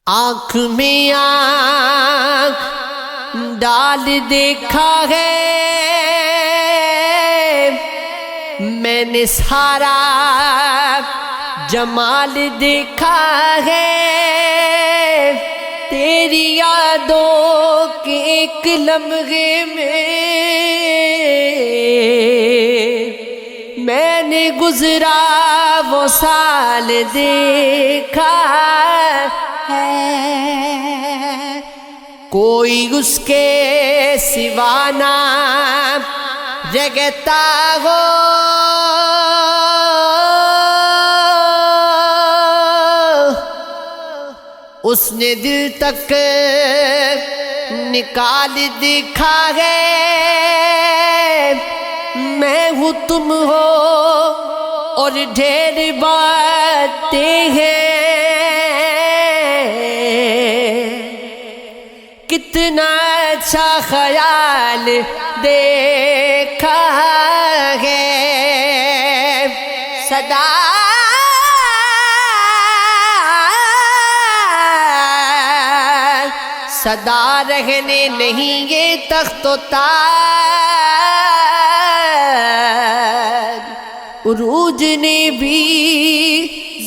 آنکھ میں آنکھ ڈال دیکھا ہے میں نے، سارا جمال دیکھا ہے تیری یادوں کے ایک لمحے میں نے گزرا وہ سال دیکھا ہے، کوئی اس کے سوا نہ جگتا ہو، اس نے دل تک نکال دکھا ہے، میں ہوں تم ہو اور ڈھیر باتیں ہیں، کتنا اچھا خیال دیکھا ہے، صدا رہنے نہیں یہ تخت و تاج، عروج نے بھی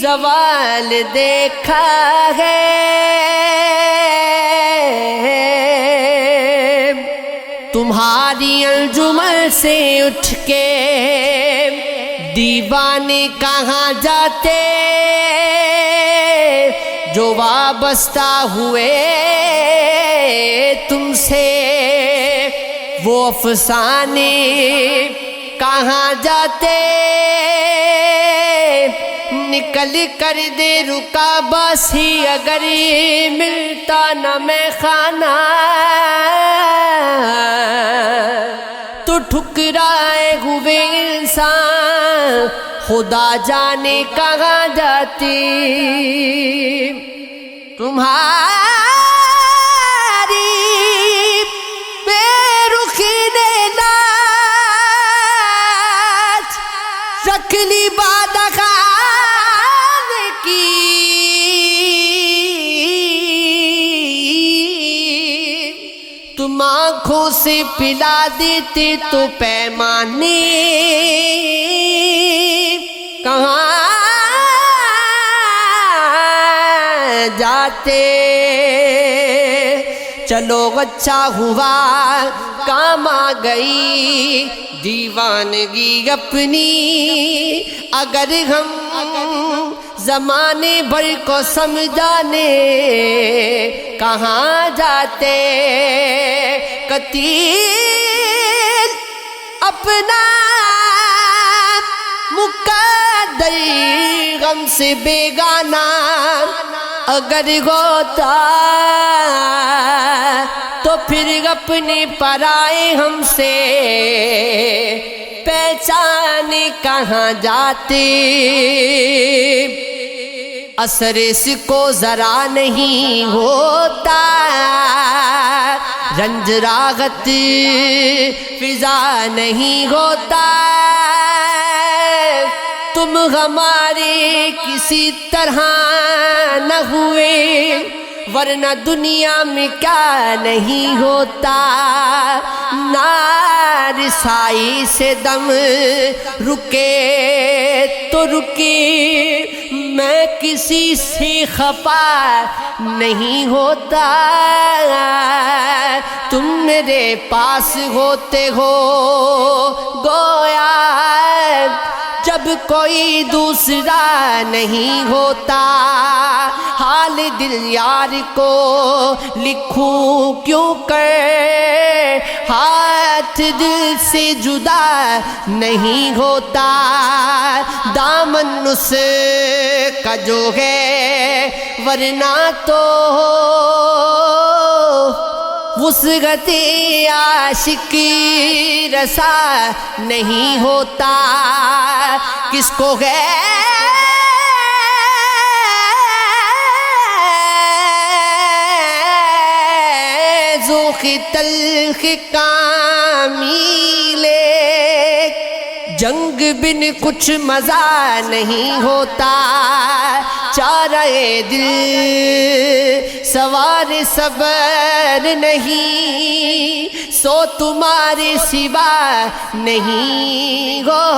زوال دیکھا ہے، تمہاری انجمن سے اٹھ کے دیوانے کہاں جاتے، جو وابستہ ہوئے تم سے وہ افسانے کہاں جاتے، نکل کر دے رکا باسی اگر ملتا نہ میں خانہ، تو ٹھکرائے ہوئے انسان خدا جانے کہاں جاتی، تمہاری بے رخی نے لاج رکھ لی بادخان کی، تم آنکھوں سے پلا دیتے تو پیمانے کہاں جاتے، چلو اچھا ہوا کام آ گئی دیوانگی اپنی، اگر ہم زمانے بھر کو سمجھانے کہاں جاتے، قتیل اپنا مقدر غم سے بیگانہ اگر ہوتا تو پھر اپنے پرائے ہم سے پہچانے کہاں جاتے، اثر اس کو ذرا نہیں ہوتا، رنج راغت فضا نہیں ہوتا، تم ہمارے کسی طرح نہ ہوئے ورنہ دنیا میں کیا نہیں ہوتا، نارسائی سے دم رکے تو رکے، میں کسی سے خفا نہیں ہوتا، تم میرے پاس ہوتے ہو گویا جب کوئی دوسرا نہیں ہوتا، حال دل یار کو لکھوں کیوں کر، ہاتھ دل سے جدا نہیں ہوتا، دامن اس کا جو ہے ورنہ تو وسعت عاشق رسا نہیں ہوتا، کس کو ہے ذوق تلخ کامی لے، جنگ بن کچھ مزہ نہیں ہوتا، چارہ دل سوار صبر نہیں سو تمہارے سوا نہیں ہو